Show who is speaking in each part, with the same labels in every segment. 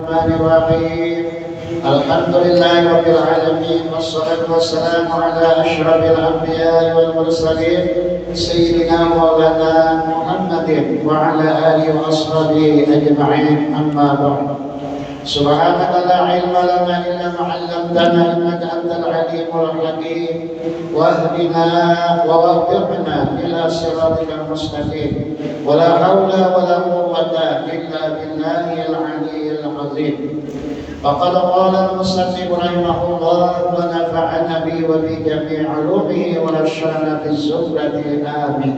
Speaker 1: الرحمن الرحيم الحمد لله رب العالمين والصلاة والسلام على أشرف الأنبياء والمرسلين سيدنا مولانا محمد وعلى آله وأصحابه أجمعين أما بعد سبحانك لا علم لنا إلا ما علمتنا إنك أنت العليم الحكيم واهدنا ووفقنا إلى صراطك المستقيم ولا حول ولا قوة إلا بالله العلي العظيم فقد قال المصنف رحمه الله ونفعنا به وبجميع علومه ونشرنا في الزمرة آمين.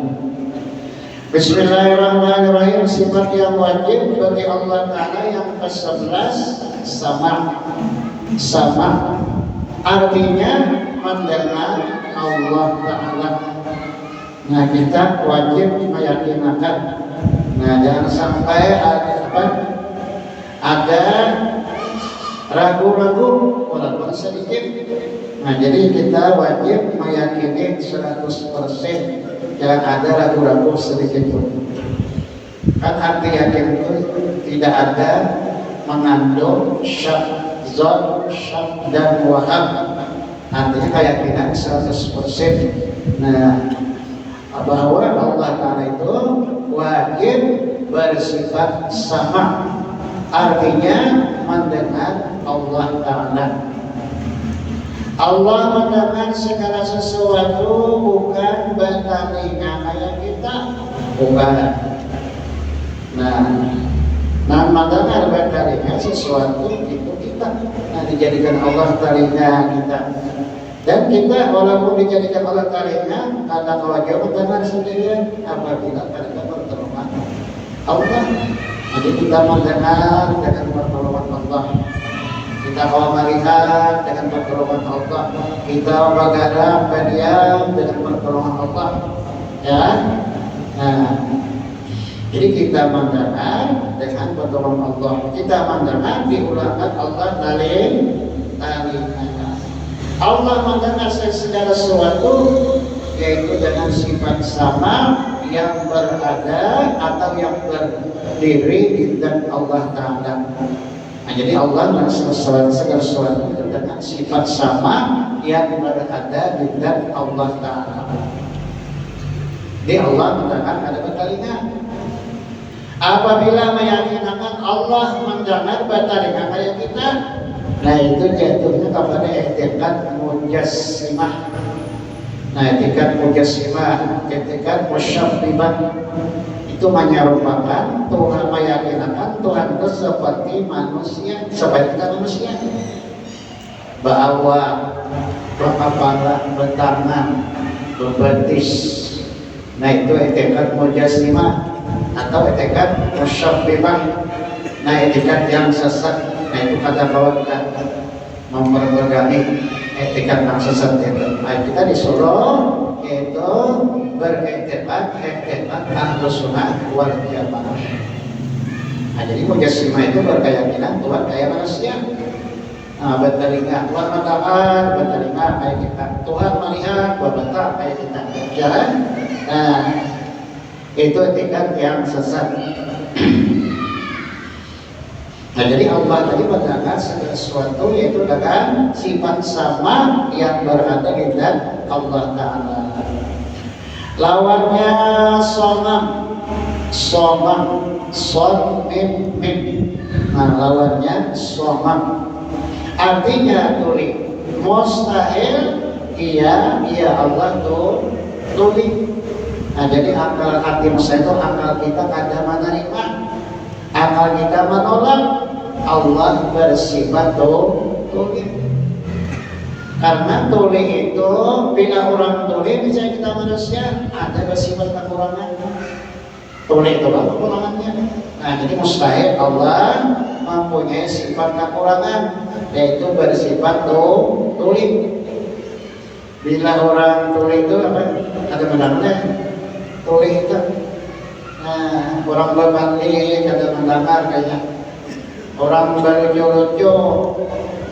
Speaker 1: Bismillahirrahmanirrahim. Sifat yang wajib bagi Allah Ta'ala yang ke-11 sama artinya mendengar Allah Ta'ala. Nah, kita wajib meyakinkan. Nah, jangan sampai ada ragu-ragu walaupun sedikit. Nah, jadi kita wajib meyakini 100%. Jangan ada ragu-ragu sedikit pun. Kan arti yakin itu tidak ada mengandung syak, zon, syak dan waham. Artinya keyakinan 100%. Nah, bahwa Allah Ta'ala itu wajib bersifat sama. Artinya mendengar Allah Ta'ala. Allah mendengar segala sesuatu, bukan bertandingan kayak kita, bukan. Nah, mendengar bertandingan sesuatu itu kita. Nah, dijadikan Allah telinga kita. Dan kita walaupun dijadikan Allah telinga, karena kalau dia mendengar sendirian, apabila kita bertolongan Allah. Jadi kita mendengar dengan pertolongan Allah. Kita mau melihat dengan pertolongan Allah, kita bergerak berdiam dengan pertolongan Allah, ya. Nah, jadi kita mendengar dengan pertolongan Allah. Kita mendengar diulangkan Allah Allah mendengar segala sesuatu, yaitu dengan sifat sama yang berada atau yang berdiri di zat Allah Ta'ala. Nah, jadi Allah segala sesuatu dengan sifat sama yang berada di zat Allah Ta'ala. Jadi Allah mendengar ada bertelinga. Apabila meyakinkan Allah mendengar bertelinga kayak kita, nah itu jatuhnya kepada etikat mujassimah. Nah, etikat mujassimah, etikat musyabbibah itu menyerupakan Tuhan, meyakinkan Tuhan itu seperti manusia, seperti manusia, bahwa berkepala, bertangan, berbetis. Nah, itu etikat mujassimah atau etikat musyabbibah. Nah, etikat yang sesat. Nah, itu kata bahwa kita memperbaiki etikat yang sesat itu. Nah, kita disuruh itu beretikat Ahlus Sunnah wal Jamaah. Nah, jadi mujassimah itu berkeyakinan Tuhan kayak manusia. Nah, bertelinga Tuhan mendengar, bertelinga kayak kita. Tuhan melihat, bermata kayak kita. Ya kan? Nah, itu etikat yang sesat. Nah, jadi Allah tadi mendengar segala sesuatu yaitu dengan sifat sama yang berada di zat Allah Ta'ala. Lawannya somam, mim. Nah, lawannya somam. Artinya tuli. Mustahil, iya Allah tuh tuli. Nah, jadi akal hati mustahil itu akal kita kadang menerima, akal kita menolak. Allah bersifat tuli. Karena tuli itu bila orang tuli, misalnya kita manusia ada bersifat kekurangan. Tuli itu apa kekurangannya? Nah, jadi mustahil Allah mempunyai sifat kekurangan, yaitu bersifat tuli. Bila orang tuli itu apa? Ada benarnya tuli itu. Nah, orang berbanding ada mendengar kayaknya. Orang berlucu-lucu,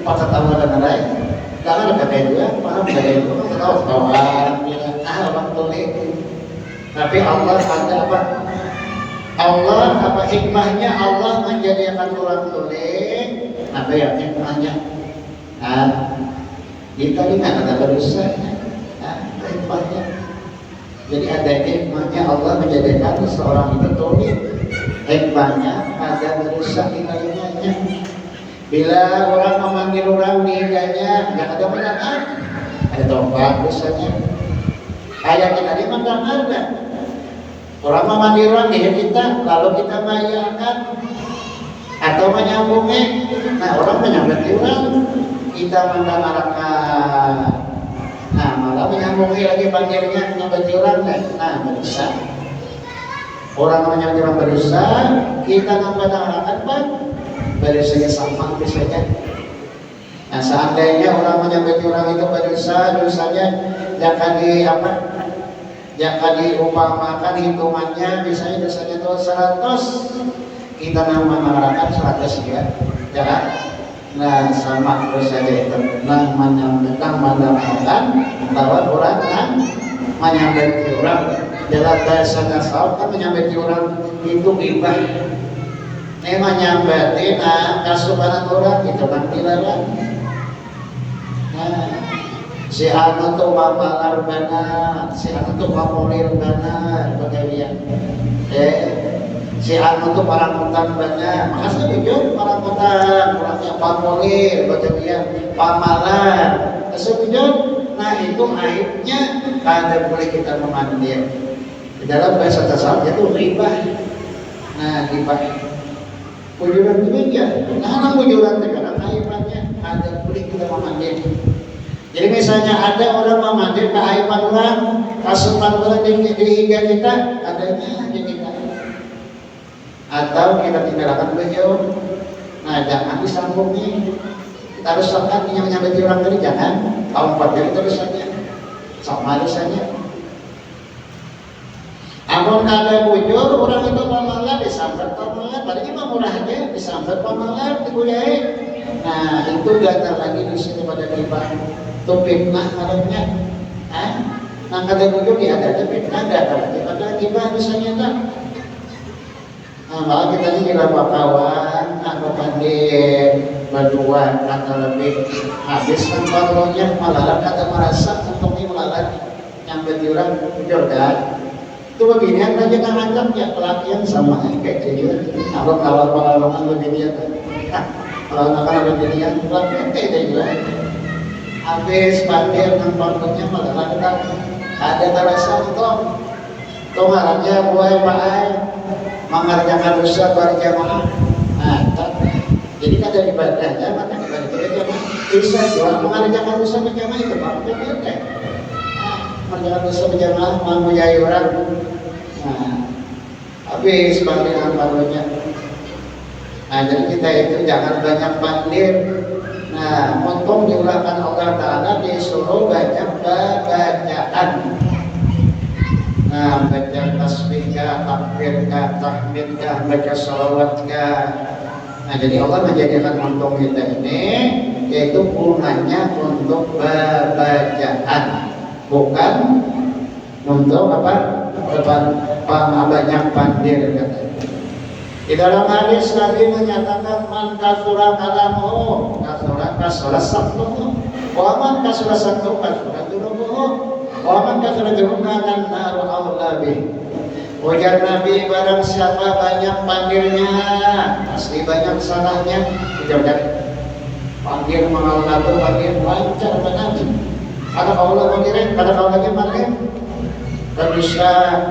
Speaker 1: pakai tawa dan lain. Jangan kata juga, paham dari itu, tahu-tahuan, orang tuli. Tapi Allah ada apa? Allah apa hikmahnya Allah menjadikan orang tuli apa ya hikmahnya? Nah, kita ingat ada berusahanya, hikmahnya. Jadi ada hikmahnya Allah menjadikan seorang itu tauhid. Hikmahnya ada berusaha di kalimatnya. Bila orang memanggil orang dihidanya, nggak ada mendengar, ada tobat dosanya. Kayak kita di mana ada. Orang memanggil orang di kita, lalu kita mengiyakan atau menyambungi. Nah, orang menyambut orang, kita mendengarkan. Nah, malah menyambungi lagi panggilnya menyambut orang. Nah, bisa. Orang menyambut orang berusaha, kita mendengarkan Pak. Berusahanya sama biasanya. Nah, seandainya orang menyambut orang itu berusaha, dosanya jangan jangan diumpamakan hitungannya, misalnya dosanya itu 100, kita mengarahkan 100 ya, jangan. Nah, sama dosanya itu. Nah, menyampaikan lawan orang yang menyambut orang dalam bahasa tasawuf kan menyambut orang itu ghibah. Memang nyambatin kasubanan orang itu kan dilarang. Nah, si anu tuh mamalar benar, si anu tuh mamulir benar, bagaimana? Si anu tuh parangutan benar, makasih jujur parangutan, orangnya mamulir, bagaimana? Pamalar, jujur. Nah itu aibnya, kada boleh kita memandir. Di dalam bahasa tasawuf itu ghibah. Nah ghibah. Ujuran demikian, nah ujuran sekarang aibannya ada boleh kita memandir. Jadi misalnya ada orang memandir keaiban orang, kasupan orang di hingga kita, adanya di kita. Atau kita tinggalkan beliau, nah jangan disambungi. Kita harus sangkan yang menyambut orang tadi jangan, tahun 4 kali tulisannya, sama tulisannya. Amun ada bujur, orang itu pamalar disambat pamalar, padahal mah murah aja disambat pamalar dibudayai. Nah itu gatal lagi di sini pada ghibah. Itu fitnah malamnya. Nah kata bujur dia ada fitnah, gatal lagi pada ghibah misalnya tak. Nah malah kita ini kira kawan, aku pandir berdua kata lebih habis kan paronya malah kata merasa untuk ini malah nyampe di orang bujur kan. Itu beginian aja kan ancamnya pelatihan sama kayak gitu. Kalau awal-awalan beginian, kalau nakal beginian pelatihan kayak gitu. Habis pandir dan pangkutnya malah lantar. Ada terasa untuk ngarannya buaya pakai mengerjakan dosa berjamaah. Nah, jadi kada ibadahnya maka ibadah berjamaah. Bisa juga mengerjakan dosa berjamaah itu beda. Menjalankan dosa berjamaah mempunyai orang. Nah, habis panggilan barunya. Nah, jadi kita itu jangan banyak pandir. Nah, untung diulangkan Allah Ta'ala disuruh banyak bacaan. Nah, baca tasbihkah, takbirkah, tahmidkah, baca sholawatkah. Nah, jadi Allah menjadikan untung kita ini yaitu gunanya untuk bacaan. Bukan untuk apa? Banyak pandir katanya. Di dalam hadis Nabi menyatakan man kasura kalamu kasura sabtuhu wa man kasura sabtuhu kasura junubuhu wa man kasura junubuhu dan naru aula bih. Ujar Nabi, barang siapa banyak pandirnya pasti banyak salahnya. Ujar pandir mengalah itu pandir lancar benar. Ada kaulah pandirin, ada kaulah lagi pandir. Dan bisa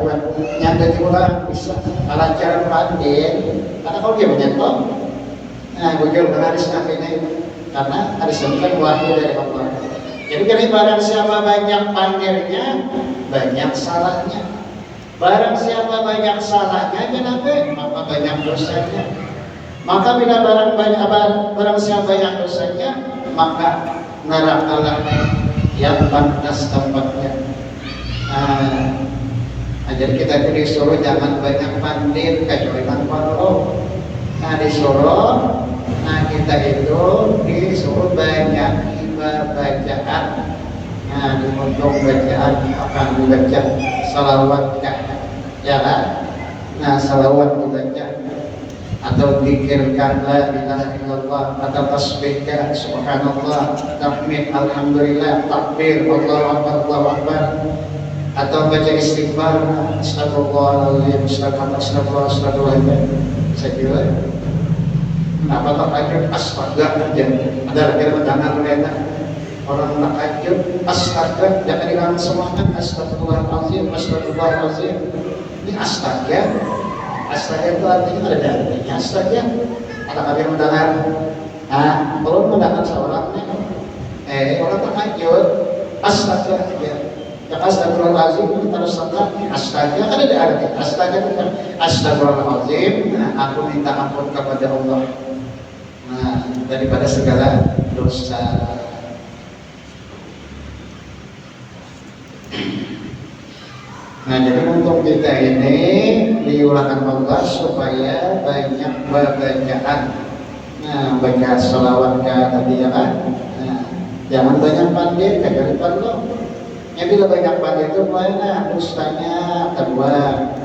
Speaker 1: buat nyanda juga bisa lancar pandir. Ada kaulah dia menyentuh. Nah, bujur hadis Nabi ini karena hadis ini kan wahyu dari Allah. Jadi kalau barang siapa banyak pandirnya, banyak salahnya. Barang siapa banyak salahnya, kenapa? Maka banyak dosanya. Maka bila barang siapa banyak dosanya, maka nerakalah yang pantas tempatnya. Nah, jadi kita itu disuruh jangan banyak pandir kecuali tanpa roh. Nah disuruh, nah kita itu disuruh banyak bacaan. Nah untuk bacaan akan dibaca salawat ya kan? Nah salawat dibaca. atau zikirkan la ilaha illallah, atau tasbihkan subhanallah, tahmid alhamdulillah, takbir Allahu akbar, atau baca istighfar astagfirullahaladzim, astagfirullah. Saya kira kenapa tak lanjut astaga aja, ada lagi mendengar mereka orang tak lanjut astaga, jangan bilang semangat astagfirullahaladzim, ini astaga itu artinya ada artinya astaga. Ada kalian mendengar? Nah, belum mendengar seorang orang tak lanjut astaga aja. Ya astagfirullahaladzim terus astaga kan ada arti astaga itu kan astagfirullahaladzim, aku minta ampun kepada Allah daripada segala dosa. Nah, jadi untuk kita ini diulangkan Allah supaya banyak bacaan. Nah, baca sholawat tadi ya kan. Nah, jangan banyak pandai, kagak perlu. Ya bila banyak pandai itu mana dustanya terbuat,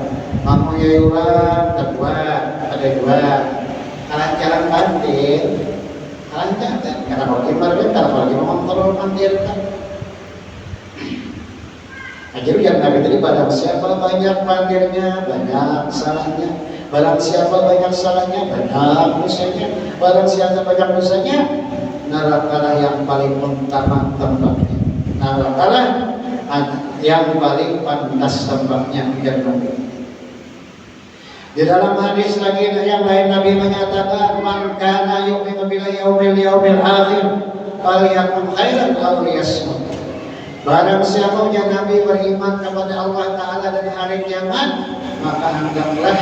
Speaker 1: mamunya ulang terbuat, ada dua. Jalan pandai, lancar kan? Karena kalau kita mengontrol pandai kan. Jadi yang Nabi tadi, barang siapa banyak pandirnya, banyak salahnya. Barang siapa banyak salahnya, banyak dosanya. Barang siapa banyak dosanya, neraka yang paling utama tempatnya. Neraka yang paling pantas tempatnya. Di dalam hadis lagi yang lain Nabi menyatakan, man kana yu'minu bil yaumil akhir falyakul khairan aw liyasmut. Barang siapa yang Nabi beriman kepada Allah Ta'ala dan hari kiamat, maka hendaklah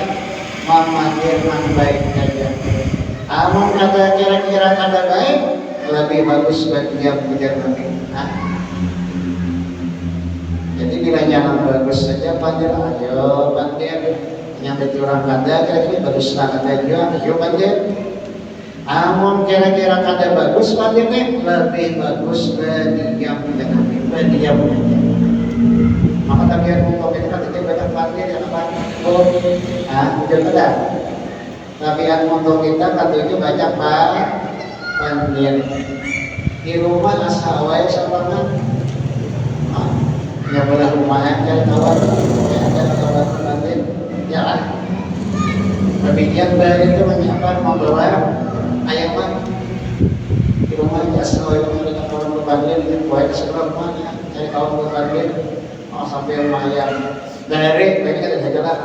Speaker 1: memamerkan baik saja. Amun kata kira-kira kata baik, lebih bagus bagi dia puja Nabi. Jadi bila jangan bagus saja, pandir ayo pandir. Yang orang kata kira-kira baguslah kata dia, ayo pandir. Amun kira-kira kata bagus pandir nih, lebih bagus bagi dia puja Nabi. Dia punya. Maka tabiat untuk itu kan tidak banyak pandir yang apa? Hujan pedang. Tabiat untuk kita katanya banyak pandir. Di rumah asawai sama kan? Ya boleh rumah aja kawan, ya ada kawan pandir. Ya kan? Demikian dari itu menyiapkan membawa ayaman. Di rumah aja asawai dengan kawan pandir itu buat seberapa mana? Cari kawan berpandir, sampai rumah ayam dari ini kan ada jalan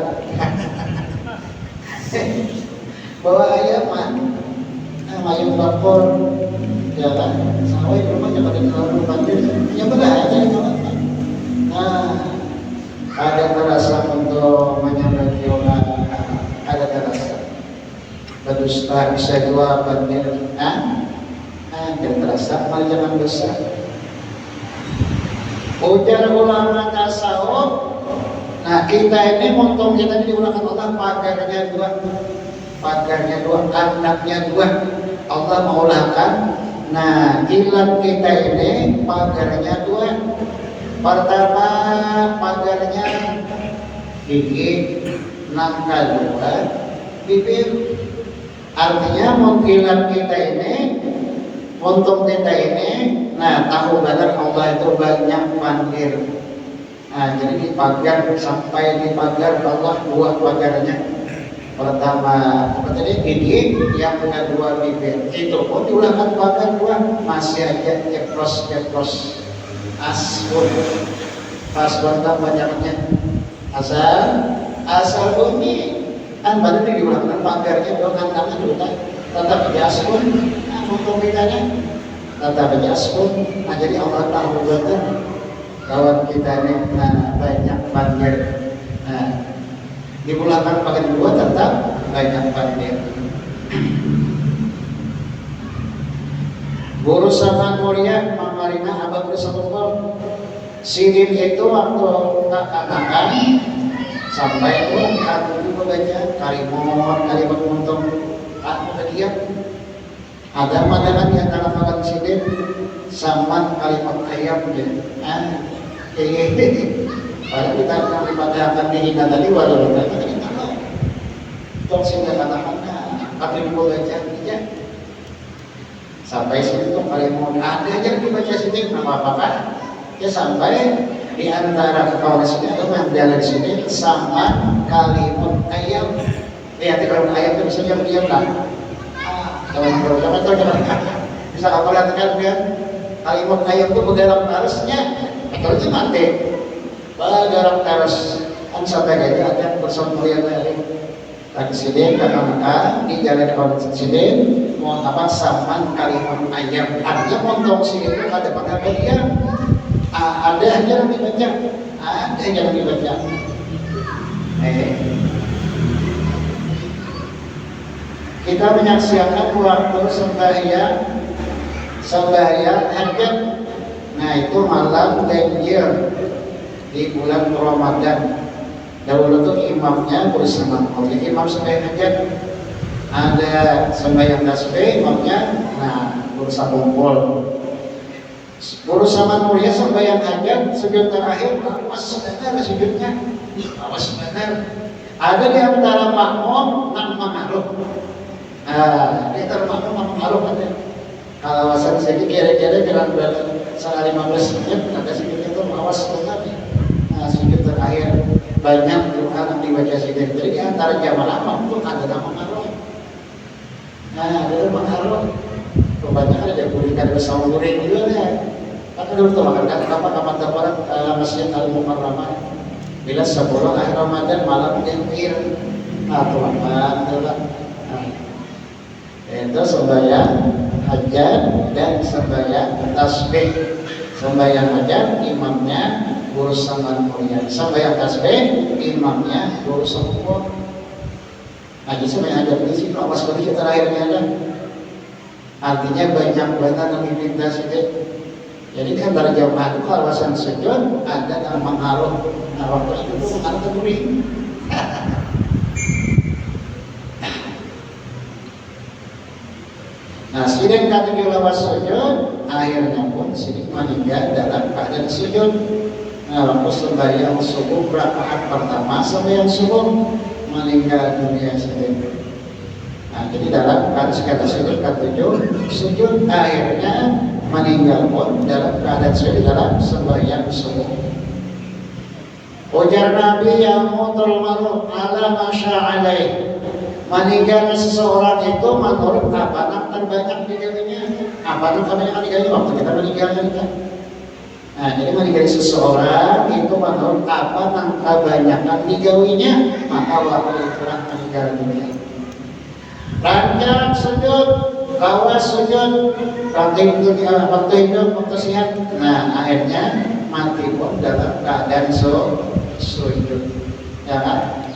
Speaker 1: bawa ayaman, ayam bakor jalan sampai rumahnya pada kawan berpandir ya benar cari kawan. Nah, ada terasa untuk menyamai orang, ada terasa berdusta bisa jual pandir, dan terasa malah jangan besar. Ujar ulama tasawuf. Nah, kita ini montong kita diulangkan Allah pagarnya dua, anaknya dua. Allah mengulangkan. Nah, ilat kita ini pagarnya dua. Pertama pagarnya gigi, nangka dua, bibir. Artinya mengkilat kita ini, montong kita ini. Nah, tahu benar Allah itu banyak pandir. Nah, jadi di pagar sampai di pagar Allah dua pagarnya. Pertama, apa tadi gigi, yang kedua bibir. Itu pun diulangkan pagar dua, masih aja ceplos asbun. Asbun tak banyaknya. Asal bunyi. Kan baru diulangkan pagarnya dua kantangnya dua. Tetap asbun. Nah, untuk bedanya. Tata berjaspun, jadi Allah tahu betul kawan kita ini banyak pandir. Dipulangkan pakai dua tetap banyak pandir. Guru sangat mulia Marina Abang Rasulullah. Sirin itu waktu anak-anak sampai itu aku juga baca kalimat untung aku kediam. Ada pandangan yang dalam makan sidir sama kalimat ayam je. Kalau kita akan dipatahkan dihina tadi walau kita tahu. Tong sehingga katakan 4.000 bacaan aja. Sampai situ paling mau ada aja dibaca situ, apa-apa kan? Ya sampai di antara kawasannya itu yang jalan di sini sama kalimat ayam. Lihat kalau ayam itu bisa diam lah. Kalau bisa apa lihat kan? Kalimat ayam itu bergerak terusnya, kalau itu mati. Bergerak terus. Kan sampai gaya ada bersama yang lain. Taksiden kata di jalan konsiden mau apa saman kalimat ayam. Artinya montong sini itu ada pada dia. Ada aja yang dibaca, ada yang dibaca. Kita menyaksikan waktu sembahyang hajat. Nah itu malam ganjil di bulan Ramadan. Dahulu tuh imamnya bersama imam sembahyang hajat. Ada sembahyang tasbih imamnya, nah berusaha kumpul. Bersama mulia sembahyang hajat sujud terakhir, awas sebentar sujudnya, awas sebentar. Ada di antara makmum nak mengaruh. Di antara makmum nak mengaruh ada. Kalau awasan sedikit kira-kira jalan sehari 15 menit, ada sedikit itu awas sebentar. Nah sujud terakhir banyak Tuhan yang dibaca sedikit. Jadi di antara jamaah makmum ada nama mengaruh. Nah ada mengaruh. Kebanyakan ada berikan bersama murid juga ya. Kan dulu tuh makan kapan terbarat Masjid Al-Mukarramah. Bila 10 akhir Ramadan malam ganjil. Nah Tuhan itulah. Itu sembahyang hajat dan sembahyang tasbih. Sembahyang hajat imamnya bersama mulia. Sembahyang tasbih imamnya bersama mulia. Nah jadi sembahyang hajat ini sih kalau pas kita terakhirnya ada. Artinya banyak banget yang diminta sujud. Jadi di antara jamaah itu kawasan sujud ada yang mengaruh. Nah waktu itu mengaruh tergurih. Nah sidang kategori lawas sujud akhirnya pun sidang meninggal dalam keadaan sujud. Nah waktu sembahyang subuh rakaat pertama sembahyang subuh meninggal dunia sidang. Nah, jadi dalam kata sujud ketujuh sujud akhirnya meninggal pun dalam keadaan sujud dalam sembahyang subuh. Ujar Nabi yang mutul maruf ala masya'alaih. Meninggal seseorang itu menurut apa yang terbanyak digalinya. Apa yang kebanyakan digalinya waktu kita meninggalnya kita. Nah, jadi meninggal seseorang itu menurut apa yang kebanyakan digawinya, maka waktu itulah meninggal dunia. Rancang sujud, lawas sujud, waktu hidup, waktu sehat. Nah, akhirnya mati pun dalam keadaan sujud. Ya kan?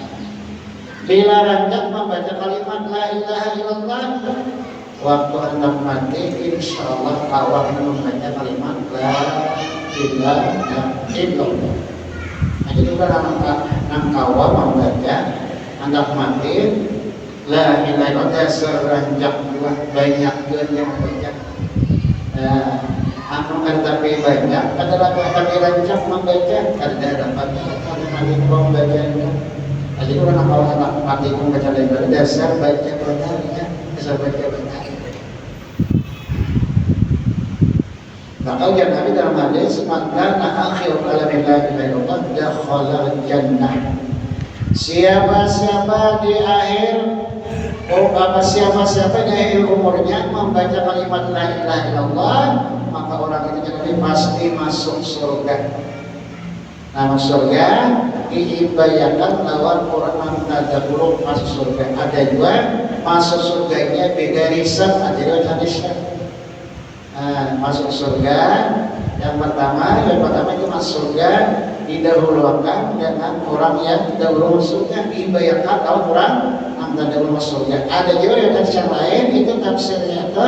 Speaker 1: Bila rancang membaca kalimat la ilaha illallah, waktu hendak mati, insya Allah awal membaca kalimat la ilaha illallah. Nah, jadi bukan nang awal membaca hendak mati. La ilaha illallah seranjak dua banyak yang banyak. Anu tapi banyak adalah kata rancak membaca ada dapat ada membacanya. Jadi orang kalau anak mati membaca lebar dasar baca benarnya dasar baca benar. Maka ujar Nabi dalam hadis makna akhir kalam la ilaha illallah dakhala jannah. Siapa-siapa di akhir siapa di akhir umurnya membaca kalimat la ilaha illallah, maka orang itu jadi pasti masuk surga. Nah, masuk surga diibayakan lawan orang tadabur masuk surga. Ada juga masuk surganya beda riset, ada juga hadisnya. Masuk surga yang pertama itu masuk surga didahulukan dengan orang yang dahulu surga, dibayangkan lawan orang yang dahulu surga. Ada juga yang tafsir lain itu tafsirnya itu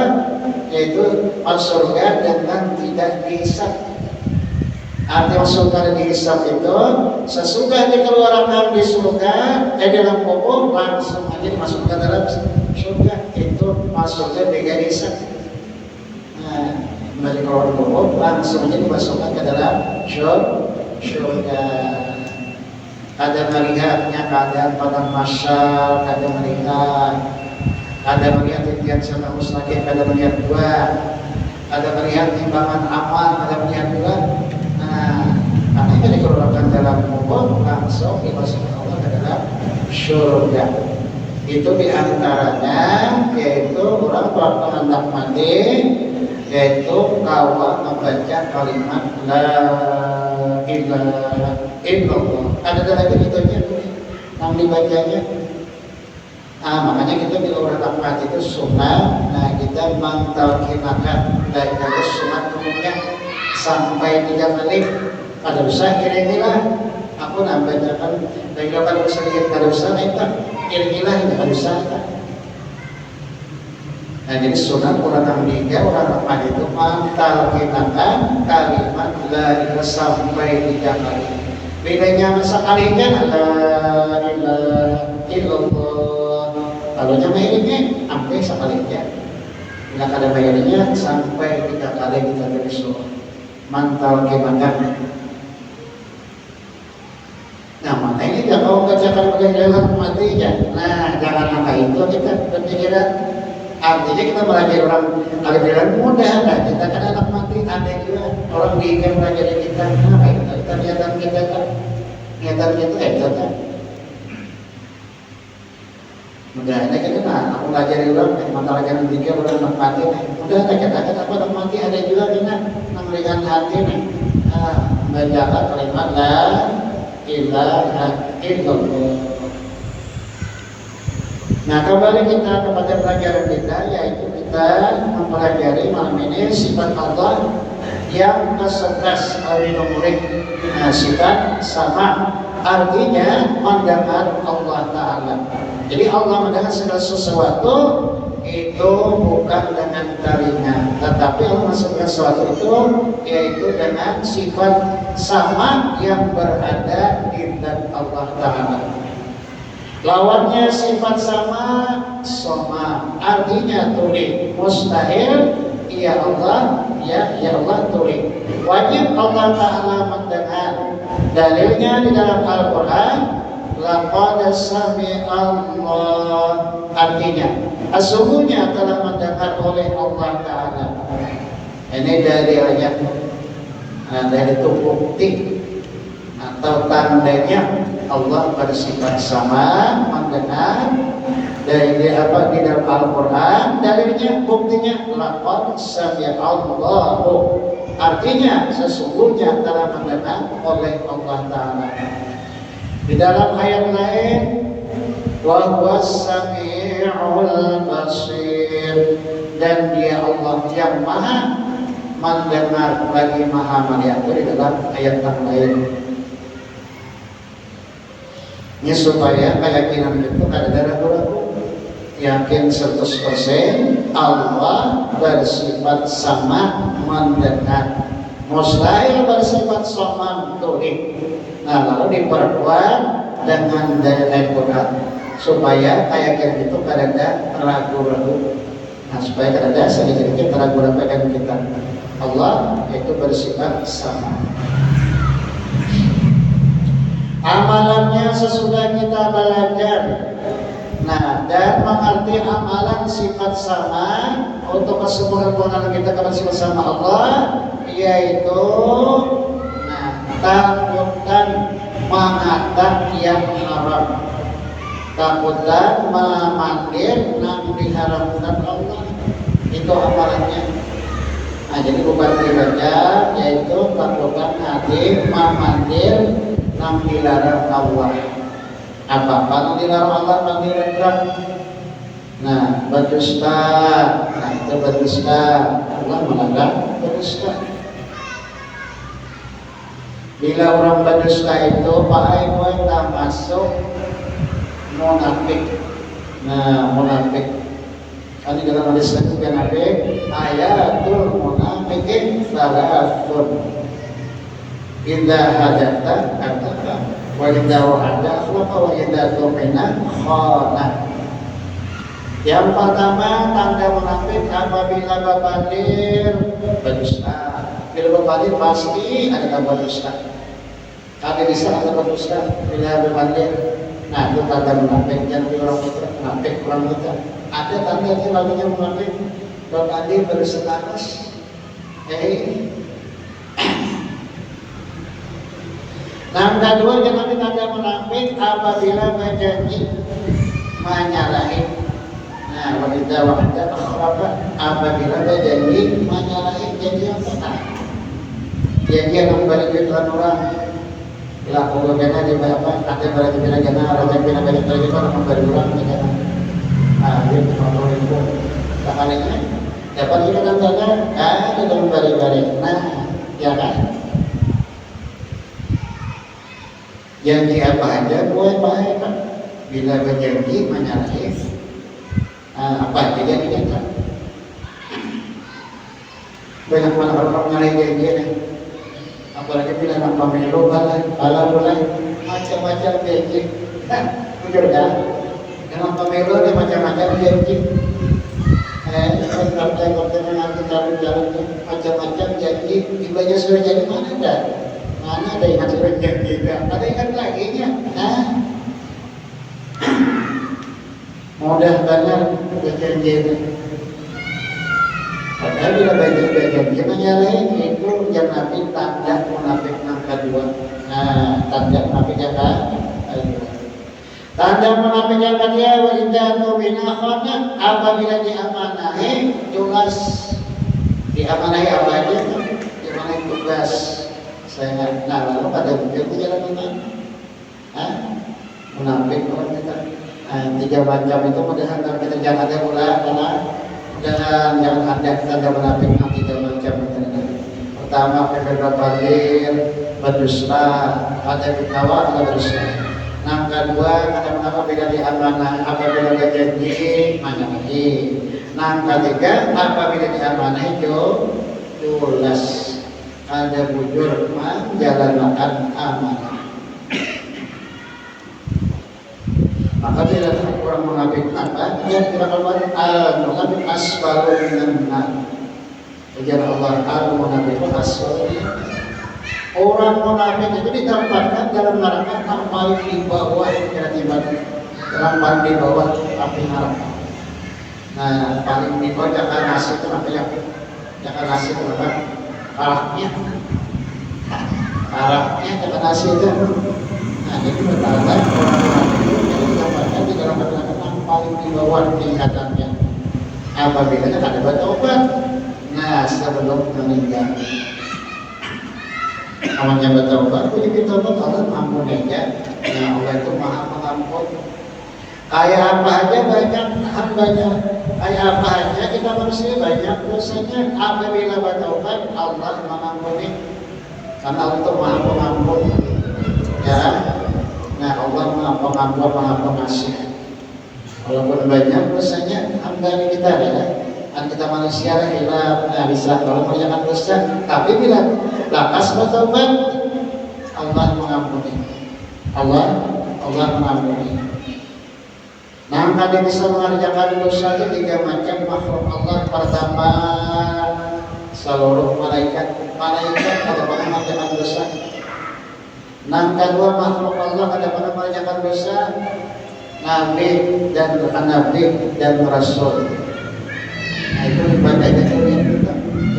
Speaker 1: yaitu masuk surga dengan tidak dihisab. Arti masuk surga dan dihisab itu sesudah dikeluarkan di surga dalam kubur langsung aja masuk ke dalam surga, itu masuk surga dengan hisab. Dari keluar kubur langsung aja dimasukkan ke dalam surga. Ada melihatnya keadaan pada masyarakat, ada melihat ada melihat titian serta mustaqim, ada melihat dua, ada melihat timbangan amal, ada melihat dua. Nah, karena itu dikeluarkan dalam kubur langsung dimasukkan Allah ke dalam surga. Itu diantaranya yaitu orang waktu hendak mati, yaitu kawa membaca kalimat la ilaha illallah. Ada lagi gitunya yang dibacanya. Makanya kita bila orang mati itu sunnah. Nah, kita mengtalqinakan dari sunat umumnya sampai 3 kali. Ada usaha kira-kira aku bacakan dari kapan bisa lihat ada usaha itu kira-kira ini ada usaha. Nah, jadi sunat orang tiga orang mati itu mengtalqinakan kalimat la ilaha sampai 3 kali. Bedanya sekalinya la ilaha illallah. Kalau nyampe ini sampai sekalinya. Bila ada bayarnya sampai 3 kali kita bersuara. Mengtalqinakan. Nah, makanya dia kalau bacakan penjelasan matinya. Nah, jangan apa itu kita berpikiran. Artinya kita belajar orang aliran mudah lah. Kita kan anak mati ada juga orang bikin belajar kita. Nah, kita niatan kita kan niatan kita kan. Mudah ini kita aku belajar orang mata pelajaran 3 orang anak mati. Mudah kita apa anak mati ada juga kita memberikan hati nih. Bacakan kalimat la ilaha illallah. Nah, kembali kita kepada pelajaran kita, yaitu kita mempelajari malam ini sifat Allah yang ke-11 al-murid. Nah, sifat sama artinya mendengar Allah Ta'ala. Jadi Allah mendengar segala sesuatu itu bukan dengan telinga, tetapi Allah segala sesuatu itu yaitu dengan sifat sama yang berada di dalam Allah Ta'ala. Lawannya sifat sama, soma, artinya tuli, mustahil, ya Allah, ya Allah tuli. Wajib Allah Ta'ala mendengar. Dalilnya di dalam Al-Quran, laqad sami'allah, artinya sesungguhnya telah mendengar oleh Allah Ta'ala. Ini dalilnya, dari itu bukti atau tandanya Allah bersifat sama mendengar. Dari apa di dalam Al-Quran dalilnya buktinya laqad sami'allahu, artinya sesungguhnya telah mendengar oleh Allah Ta'ala. Di dalam ayat lain wa huwas sami'ul basir, dan dia Allah yang maha mendengar lagi maha melihat. Di dalam ayat yang lain. Ini supaya keyakinan itu ada ragu-ragu. Yakin 100% Allah bersifat sama mendengar. Mustahil bersifat sama tauhid. Nah, lalu diperkuat dengan dalil Al-Quran supaya keyakinan itu ada ragu-ragu. Nah, supaya ada sedikit ragu-ragu dengan kita. Allah itu bersifat sama. Amalannya sesudah kita belajar. Nah, dan mengerti amalan sifat sama untuk kesempurnaan kita kepada sifat sama Allah, yaitu takutkan mengatap yang haram, takutkan memandir yang diharamkan Allah. Itu amalannya. Nah, jadi bukan dibaca, yaitu takutkan hati memandir yang dilarang Allah. Apa yang dilarang Allah, yang dilarang? Nah, berdusta. Nah, itu berdusta. Allah melarang berdusta. Bila orang berdusta itu pakai kita masuk munafik. Nah, munafik. Ini dalam hadis juga Nabi, ayatul munafikin salatun. Idza hadatha kadzdzaba wa idza wa'ada akhlafa wa idza tumina khana. Yang pertama tanda munafik apabila berbandir berdusta. Bila berbandir pasti ada berdusta. Kalau bisa ada berdusta bila berbandir. Nah, itu tanda munafik. Yang orang itu munafik orang itu. Ada tandanya lagunya munafik. Don Andi bersetanas. Nah, kedua jangan tanda munafik apabila berjanji menyalahi. Nah, wanita wahda akhlaqa apabila berjanji menyalahi janji yang benar. Janji yang balik orang laku gana di apa ada berarti bila gana raja bila balik lagi orang memberi orang gana. Dia mengontrol itu. Makanya dapat kita katakan ada dalam bari-bari. Nah, ya kan? Janji apa aja boleh baik kan? Bila berjanji menyalahi apa aja janji kan? Banyak orang menyalahi janji nih. Apalagi bila nak pemilu balai macam-macam janji. Jujur kan? Dalam pemilu dia macam-macam janji. Macam-macam janji. Ibadah sudah jadi mana dah? Mana ada yang sudah janji? Ada yang lagi nya? Mudah banget berjanji itu. Padahal bila berjanji menyalahi itu yang Nabi tanda munafik yang kedua. Tanda munafik yang kedua. Tanda munafik yang kedua wajibatu binahana apabila diamanahi jelas diamanahi apa aja? Diamanahi tugas. Saya lalu pada begitu jalan mana? Munafik orang kita. 3 macam itu mudahan kalau kita jangan ada pula karena dan yang ada tanda munafik yang 3 macam itu. Pertama kekerasan, berdusta, ada ketawa, ada berdusta. Yang kedua kata mengapa beda di amanah apabila berjanji menyalahi. Yang ketiga apabila di amanah itu jelas ada bujur menjalankan amanah. Maka bila orang munafik apa? Yang kita katakan al-munafik asbaru minan nar. Ujar Allah al-munafik asbaru. Orang munafik itu ditempatkan dalam neraka yang paling di bawah dalam di bawah api neraka. Nah, paling di bawah jangan nasi itu apa ya? Jangan nasi itu apa? Arahnya jangan nasi itu. Nah, jadi bertanda orang munafik itu di dalam neraka yang paling di bawah tingkatannya. Apabila ada bertobat, nah sebelum meninggal. Awalnya bertobat, jadi bertobat Allah mengampuni aja. Nah, Allah itu maha pengampun. Kayak apa aja banyak hambanya. Kayak apa aja kita manusia banyak dosanya. Apabila bertobat Allah mengampuni. Karena Allah itu maha pengampun. Ya. Nah, Allah maha pengampun, maha pengasih. Walaupun banyak dosanya hamba kita ya. Kita manusia hilang, bisa kalau mengerjakan dosa. Tapi bila lakas bertobat, Allah mengampuni. Allah mengampuni. Nah, tadi bisa mengerjakan dosa itu 3 macam makhluk Allah. Pertama, seluruh malaikat ada pada mengerjakan dosa. Nah, kedua makhluk Allah ada pada mengerjakan dosa. Nabi dan Rasul. Nah, itu ibadahnya itu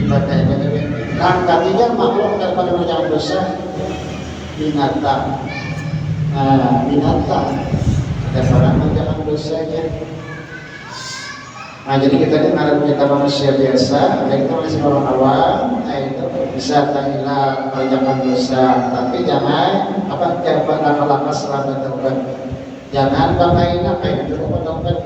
Speaker 1: ibadahnya itu. Nah, ketiga makhluk daripada mengerjakan dosa binatang. Nah, binatang ada orang mengerjakan dosanya. Nah, jadi kita manusia biasa, kita masih orang awam, nah itu bisa terhilang mengerjakan dosa. Tapi jangan lama-lama setelah bertobat. Jangan pakai itu bertobat.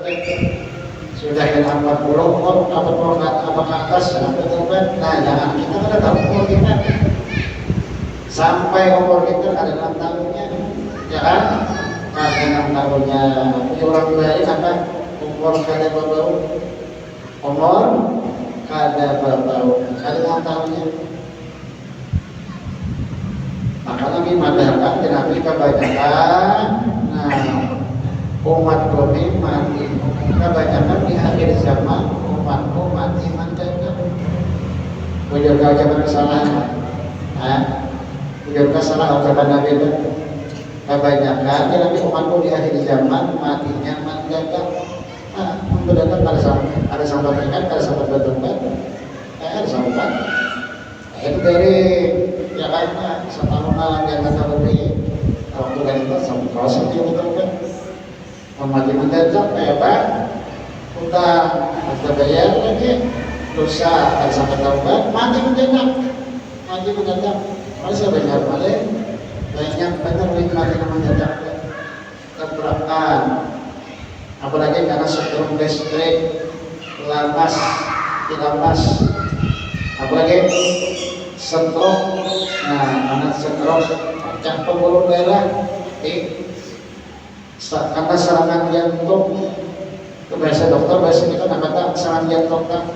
Speaker 1: Sudah yang 40 ke atas bertobat. Nah, jangan kita pada tahu umur kita sampai umur kita ada 6 tahunnya, ya kan? Ada 6 tahunnya. Punya orang baik apa? Umur kada berbau. Umur kada berbau. Ada 6 tahunnya. Maka Nabi mengatakan dan Nabi kebanyakan. Nah, umat kami mati. Kebanyakan di akhir zaman umatku mati mendadak. Bujurkah ucapan kesalahan? Bujurkah salah ucapan Nabi itu? Kebanyakan di umatku di akhir zaman matinya mendadak. berdatang ada sahabat ikan, ada sahabat bertobat, ada sahabat. Itu dari ya karena setahun yang kata lebih waktu kan itu sampai proses dia bertobat. Memaji mendadak kayak apa? Kita bayar lagi dosa ada sampai taubat, mati mendadak. Masa bayar balik banyak benar mati mendadak. Tabrakan, apalagi karena setrum listrik, lapas, apalagi stroke. Nah, karena stroke, pecah pembuluh darah, karena serangan jantung. Itu bahasa dokter, bahasa kita kata serangan jantung kan?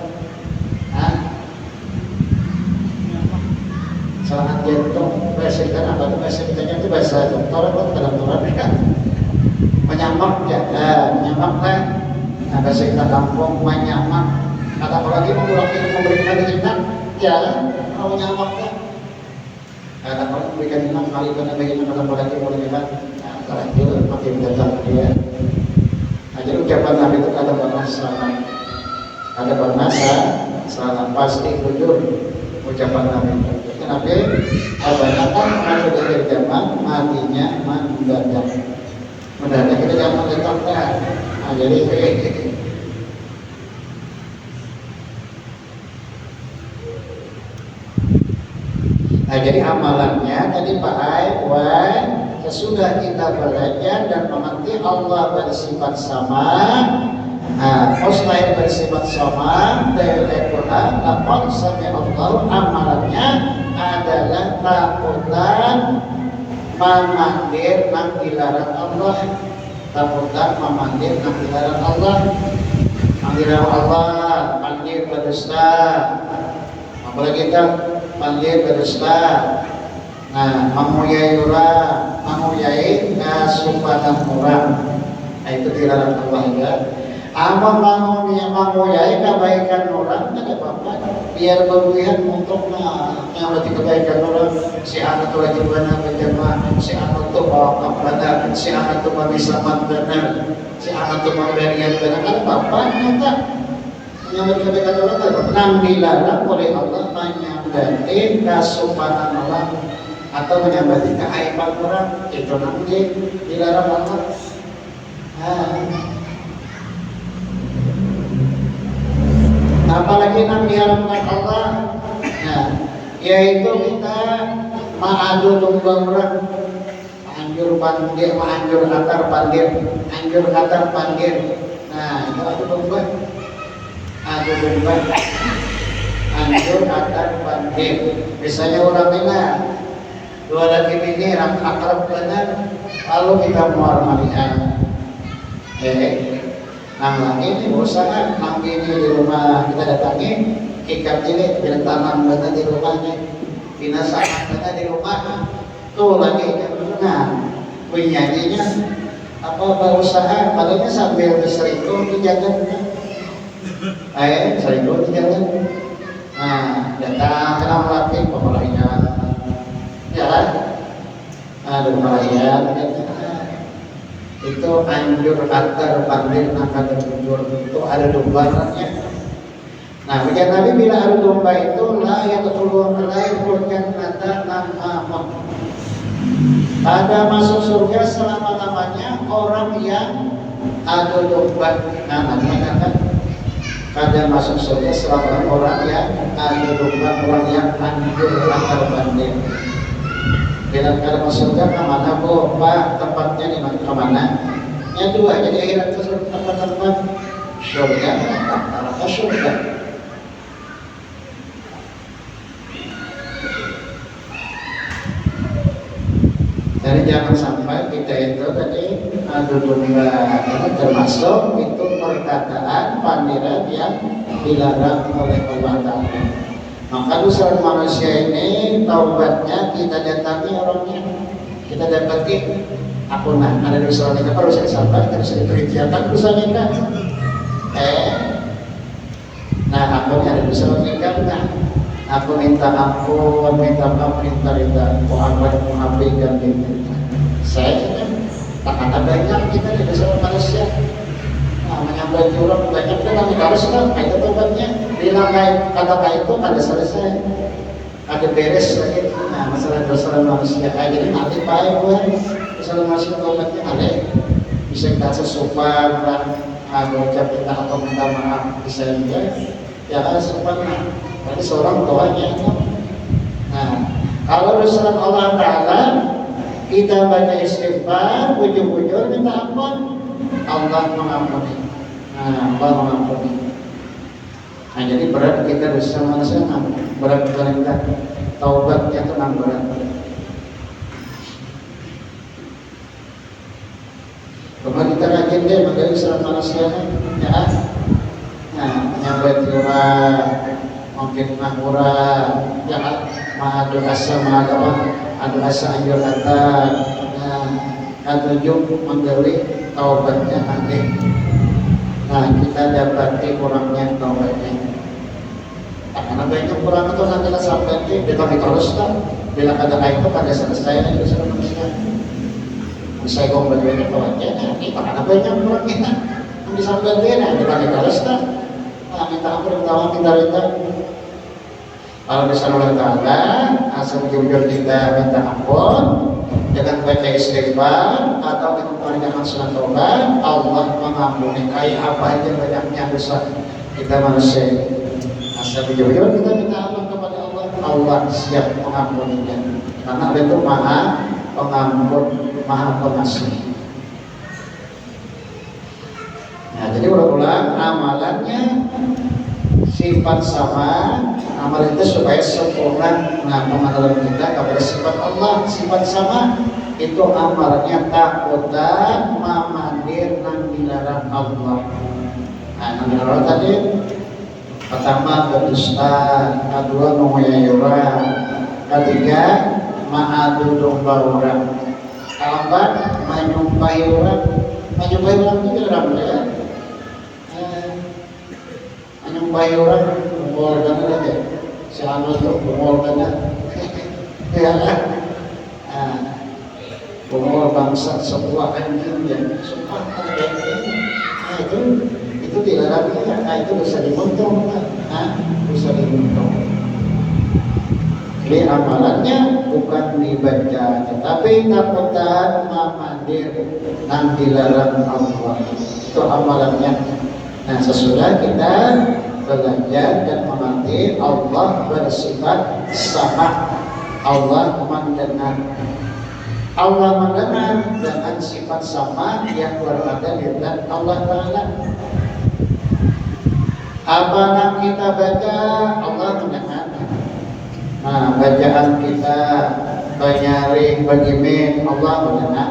Speaker 1: Serangan jantung, bahasa kita apa tuh? Bahasa kita itu bahasa dokter atau kedokteran kan? Menyamak ya, menyamak kan? Nah, bahasa kita kampung menyamak. Kata apalagi memberikan ikan, ya mau menyamak kan? Kata apalagi memberikan ikan kali itu bagaimana kata apalagi memberikan, nah itu makin datang dia. Nah, jadi ucapan Nabi itu kata selamat pasti jujur ucapan Nabi. Nabi kebanyakan masuk dari zaman matinya mendadak kita zaman datang kan. Nah, jadi jadi amalannya tadi Pak Aiwan sesudah kita belajar dan mengerti Allah bersifat sama, Husnain bersifat sama, dari Quran, lapor sampai Allah amalannya adalah takutan memanggil nang dilarang Allah, takutan memanggil nang dilarang Allah, panggilan Allah, panggil berdusta, apalagi kita panggil berdusta. Nah, mamuyai orang, mamuyai kasupanan orang, nah itu dilarang Allah ya. Amal mamuyai kebaikan orang tidak apa-apa, biar berlebihan untuk nyamati kebaikan orang. Si anak tu lagi benar berjamaah, si anak tu bawa benar, si anak tu bermisaman benar, si anak tu memberian benar, ada apa-apanya tak? Menyambut kebaikan orang tidak pernah dilarang oleh Allah, menyambati kasupanan orang atau menyambati keaiban orang, itu nanti dilarang Allah. Apalagi yang diharamkan Allah, nah, yaitu kita mengadu domba orang, anjur pandir, anjur atar pandir. Nah, itu adu domba, anjur atar pandir. Misalnya orang ini dua laki bini akrab benar, lalu kita muar malihan. Nah ini usaha nang ini di rumah kita datangi, ikat ini tanam benar di rumahnya, binasaan benar di rumah, tuh lagi nah penyanyinya apa berusaha, palingnya sambil berselingkuh dijaga, selingkuh dijaga. Nah datang kenal laki pemelayan, jalan, ada pemelayan. Itu anjur atar pandir akan jujur itu ada dombaannya. Nah, bagi Nabi bila ada domba itu la yadkhulul jannata namamah. Ada masuk surga selama-lamanya orang yang ada domba. Nah, namanya kan ada masuk surga selama orang yang ada domba, orang yang anjur atar pandir. Bila kalau masuk surga kemana Pak? Tempatnya di mana? Yang dua, jadi akhirat itu tempat-tempat surga, neraka surga. Jadi jangan sampai kita itu tadi adu domba, ini termasuk itu perkataan pandiran yang dilarang oleh Allah Ta'ala. Maka dosa manusia ini taubatnya kita datangi orangnya, kita dapati ampun ada dosa kita harus disampaikan, harus dikerjakan dosanya kan. Nah ampun ada dosa kita, nah aku minta ampun, minta maaf, minta ridha, mengapikan diri. Saya kan tak ada banyak kita di dosa manusia. menyambat orang banyak kan kami harus kan itu tobatnya bilang kata itu kada selesai ada beres lagi. Nah masalah dosa manusia jadi nanti baik gue masalah manusia tobatnya ada bisa kita sesupan dan ucap kita atau minta maaf bisa juga ya kan sesupan berarti seorang doanya itu. Nah kalau Rasulullah Allah Ta'ala kita baca istighfar, ujung-ujung minta ampun, Allah mengampuni. Nah, Allah mengampuni. Nah, jadi berat kita bersama sama, berat kita taubatnya itu berat. Kemudian kita rajin deh menjadi seorang manusia, ya. Nah, menyambut orang, mungkin orang, ya, ma'adu asa adu asa anjur kata ketujuh menggali taubatnya nanti. Nah kita dapati kurangnya taubatnya karena banyak kurang itu nanti lah sampai kita terus kan bila ada itu pada selesai itu sudah manusia bisa kembali taubatnya kita karena banyak kurang kita bisa sampai kita terus kan minta ampun kita rita. Kalau misalnya Allah asal jujur kita minta ampun dengan baca istighfar atau dengan mengerjakan sunat taubat, Allah mengampuni kayak apa aja banyaknya dosa kita manusia. Asal jujur kita minta ampun kepada Allah, Allah siap mengampuninya. Karena Allah itu Maha Pengampun, Maha Pengasih. Nah, jadi ulang-ulang amalannya sifat sama amal itu supaya sempurna pengamalan kita kepada sifat Allah. Sifat sama itu amalnya takut dan memandir dan dilarang Allah. Nah, dilarang tadi pertama berdusta, kedua mengoyai orang, ketiga ma'adu domba orang, keempat menyumpahi orang. Menyumpahi orang itu dilarang ya. Menyumpahi orang mengeluarkan aja si anu itu mengeluarkan ya kan mengeluarkan bangsa sebuah anjing yang sumpah nah itu dilarang ya. Nah itu bisa dimuntung bisa dimuntung. Jadi amalannya bukan dibaca tetapi takutan memandir dan dilarang Allah itu amalannya. Nah sesudah kita belajar dan mengerti Allah bersifat sama. Allah mendengar. Allah mendengar dengan sifat sama yang berada di zat Allah Ta'ala. Apa yang kita baca Allah mendengar. Nah bacaan kita banyaring bagimin Allah mendengar.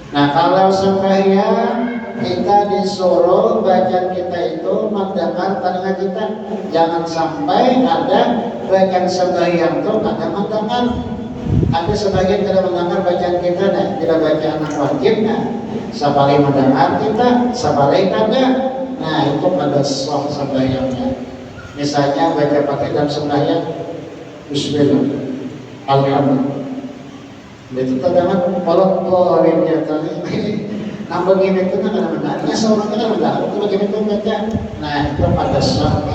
Speaker 1: Nah kalau sembahyang kita disuruh bacaan kita itu mendengar telinga kita. Jangan sampai ada bacaan sembahyang itu ada mendengar. Ada sebagian tidak mendengar bacaan kita, tidak bacaan yang wajib. Sabali mendengar kita, sabali kada. Nah itu pada sah sembahyangnya. Misalnya baca pakai dalam sembahyang Bismillah, Alhamdulillah. Itu terdengar polok polinnya tadi. Nah begini itu kan benar-benarnya seorang kan benar itu begini itu baca. Nah itu pada sah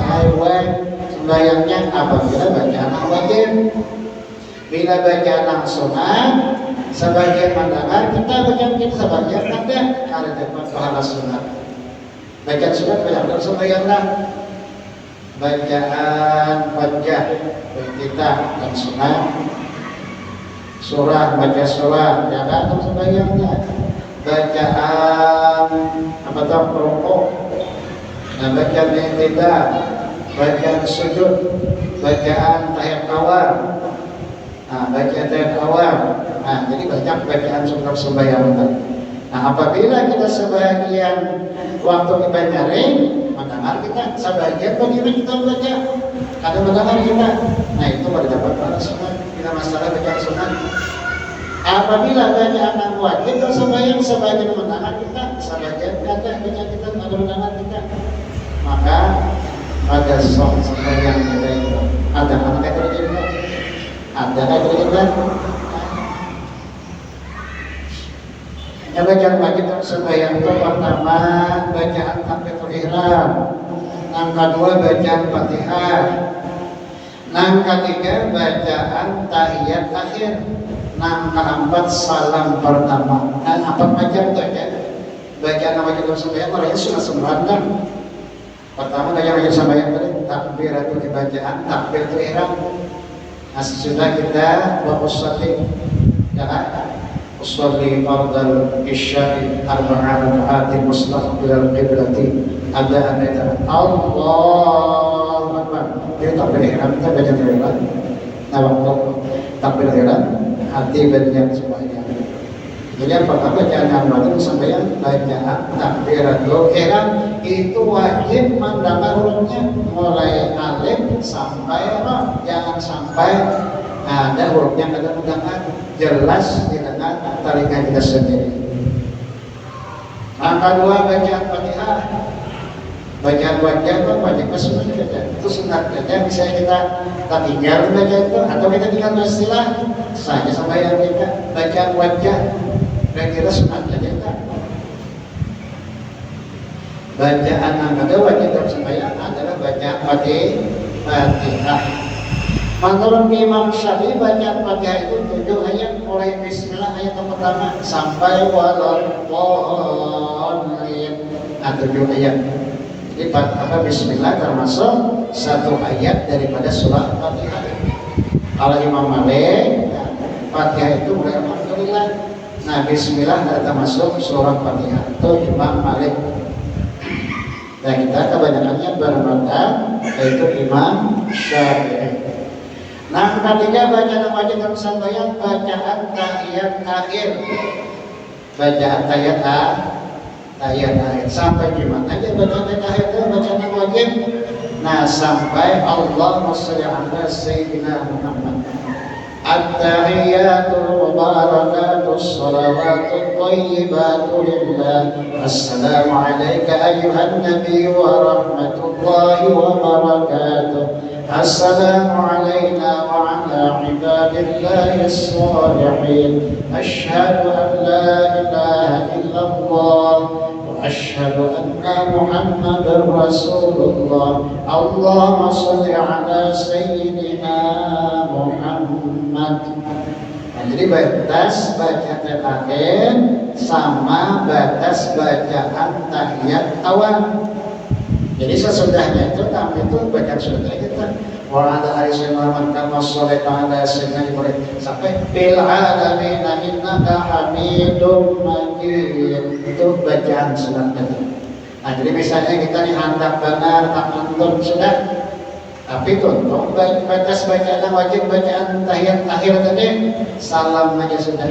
Speaker 1: sembahyangnya apabila bacaan wajib. Bila bacaan sunat sebagian mendengar kita bacaan kita sebagian ada dapat pahala sunat. Bacaan sunat bacaan sembahyanglah. Bacaan wajah kita dan sunat. Surah baca surah ya kan sembahyangnya. Bacaan apa tahu rukuk, nah bacaan i'tidal, bacaan sujud, bacaan tahiyat awal, nah bacaan tahiyat awal, nah jadi banyak bacaan sebelum sembahyang. Nah apabila kita sebagian waktu kita nyaring, mendengar kita sebagian bagaimana kita baca, ada mendengar kita, nah itu baru dapat pahala sunat. Kita masalah bacaan sunat. Apabila bacaan yang wajib dan sembahyang sebagian mendengar kita, sebagian kata bacaan kita ada mendengar kita, maka pada sok sembahyang kita itu ada anak kerja ada kerja Ya bacaan wajib sembahyang itu pertama bacaan takbiratul ihram, yang kedua bacaan Fatihah, yang ketiga bacaan tahiyat akhir, yang keempat salam pertama. Nah, empat macam itu ya. Bacaan wajib sembahyang orangnya sudah sembahyang. Pertama bacaan wajib sembahyang tadi takbiratul bacaan takbiratul ihram. Nah, sudah kita usolli ya kan? Usolli fardal isya'i arba'a raka'atin mustaqbilal qiblati ada Allahu Akbar. Itu takbiratul ihram kita baca terus. Nah, waktu takbiratul ihram hati berniat sembahyang. Jadi yang pertama bacaan wajib sembahyang bacaan takbiratul ihram itu wajib mendengar hurufnya mulai alif sampai ra, jangan sampai ada hurufnya kada mendengar, jelas didengar telinga kita sendiri. Yang kedua bacaan Fatihah, bacaan wajah wajib semua saja, itu sunat saja. Bisa kita tinggal baca itu atau kita tinggal istilah saja sampai yang kita bacaan wajah dan kita sunat saja kita. Bacaan yang kedua wajib sembahyang adalah bacaan Fatihah. Menurut Imam Syafi'i bacaan Fatihah itu 7 ayat, mulai Bismillah ayat yang pertama sampai waladhdallin. 7 ayat. Jadi Bismillah termasuk satu ayat daripada surah Fatihah. Kalau Imam Malik, Fatihah itu mulai Alhamdulillah. Nah, Bismillah termasuk surah Fatihah. Itu Imam Malik. Nah, kita kebanyakannya bermadzhab yaitu Imam Syafi'i. Nah, ketiga bacaan wajib sembahyang bacaan tahiyat akhir. Bacaan tahiyat akhir sampai gimana aja bacaan tahiyat itu bacaan yang wajib. Nah, sampai Allahumma shalli ala sayyidina Muhammad. At-tahiyatul mubarakatus salawatut thayyibatu lillah. Assalamu alayka ayyuhan nabiy wa rahmatullahi wa barakatuh. Assalamu alayna wa ala ibadillahis salihin. Asyhadu an la ilaha illallah wa asyhadu anna Muhammadar Rasulullah. Allahumma shalli ala sayyidina Muhammad. Nah, jadi batas bacaan terakhir sama batas bacaan tahiyat awal. Jadi sesudahnya itu kami itu bacaan sudah kita wa ala alihi Muhammad kama sholaita ala sayyidina Ibrahim sampai bil alamin innaka hamidum majid. Itu bacaan sunnah kita. Nah, jadi misalnya kita nih handap benar tak nonton sudah, tapi contoh batas bacaan wajib bacaan tahiyat akhir tadi salam aja sudah.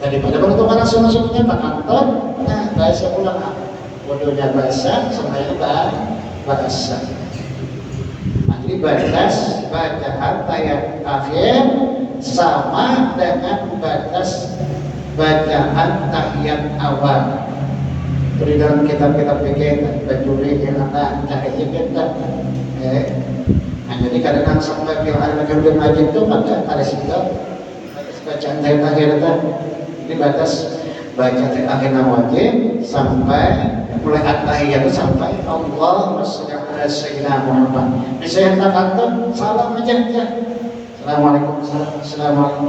Speaker 1: Daripada penutupan sunnah-sunnahnya tak nonton, nah bahasa ulang bodohnya bahasa semuanya bahasa. Nah, jadi batas bacaan tahiyat akhir sama dengan batas bacaan tahiyat awal. Di dalam kitab-kitab fikih bajuri yang ada cari kita. Nah, jadi kadang sampai yang ada majul majid itu maka ada situ bacaan tahiyat akhir itu. Jadi batas bacaan tahiyat akhir wajib sampai mulai at-tahiyat sampai Allahumma shalli ala sayyidina Muhammad. Misalnya tak kantor salam aja ya. Assalamualaikum,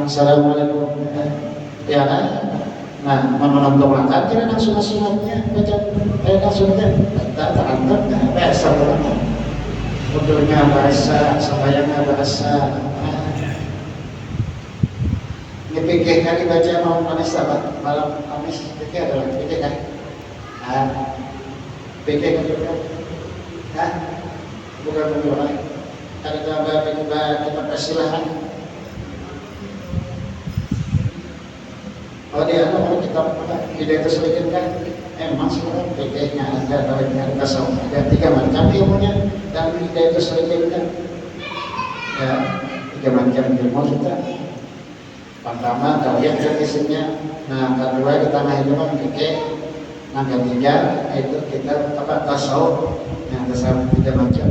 Speaker 1: assalamualaikum. Ya kan? Nah, menonton langkah kira nang sunat-sunatnya baca sunatnya tak kantor bahasa ulama. Wudhunya bahasa, sembahyangnya bahasa. Ini fikih kan dibaca malam Kamis apa? Malam Kamis fikih adalah fikih kan? Pikir juga, bukan menjual. Ada gambar kita persilahkan. Kalau dia mau kita tidak kesulitan kan? Emang sekarang pikirnya ada banyak tasawuf ada 3 macam ilmunya dan tidak kesulitan kan? Ya, 3 macam ilmu kita. Pertama kalian isinya, nah kedua kita ilmu pikir. Yang ketiga itu kita tasawuf, yang tasawuf 3 macam.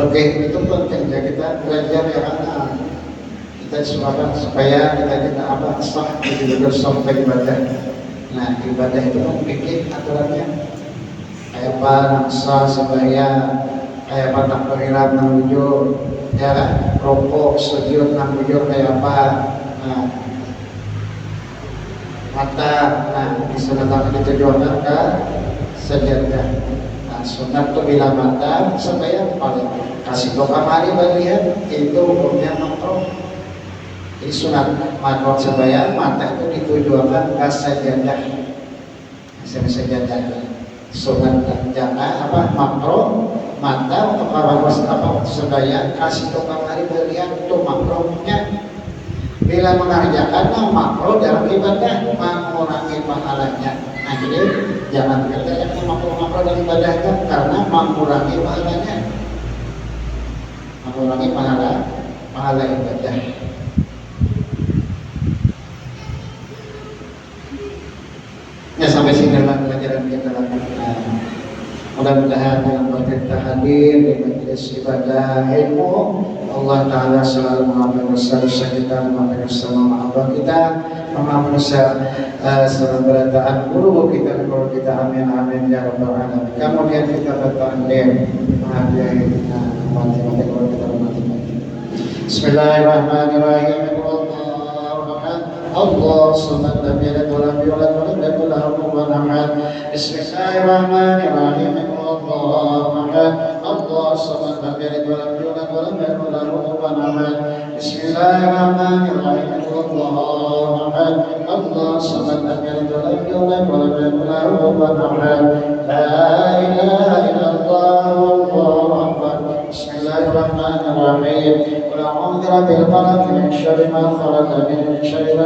Speaker 1: Oke, itu penting ya kita belajar yang dan supaya kita apa sah juga sampai ibadah. Nah ibadah itu kan bikin aturannya kayak apa nangsa sebaya kayak apa takbiran menuju ya kan rokok sujud menuju kayak apa nah, mata nah disunatkan ditujukan ke sejadah. Nah sunat tuh bila mata supaya paling kasih tau kamari balian itu hukumnya makruh. Jadi sunat makruh sebaya mata itu ditujukan ke sejadah. Sejadah sunat jangan apa makruh mata untuk merawas apa sebaya kasih tau kamari balian itu makruhnya. Bila mengerjakan makruh dalam ibadah mengurangi pahalanya. Nah jadi jangan kerjakan makruh dalam ibadahnya karena mengurangi pahalanya, mengurangi pahala ibadah. Ya sampai sini dalam pelajaran kita lakukan. Mudah-mudahan yang berkata hadir di majelis ibadah ilmu Allah Ta'ala selalu mengampuni dosa-dosa kita, mengampuni semua maaf kita, mengampuni segala berataan guru kita, amin amin ya rabbal alamin. Kemudian kita bertaklim menghadiri mati-mati guru kita mati-mati. Bismillahirrahmanirrahim. Allah samad lam yalid wa lam yulad wa lam yakul lahu kufuwan ahad. Bismillahirrahmanirrahim. Allah samad lam yalid wa lam yulad wa lam yakul lahu kufuwan ahad. Bismillahirrahmanirrahim. Allah samad lam yalid wa lam yulad wa lam yakul lahu kufuwan ahad. La ilaha illallah wallahu akbar. Bismillahirrahmanirrahim. Qul a'udzu birabbil falaq min syarri ma khalaq min syarri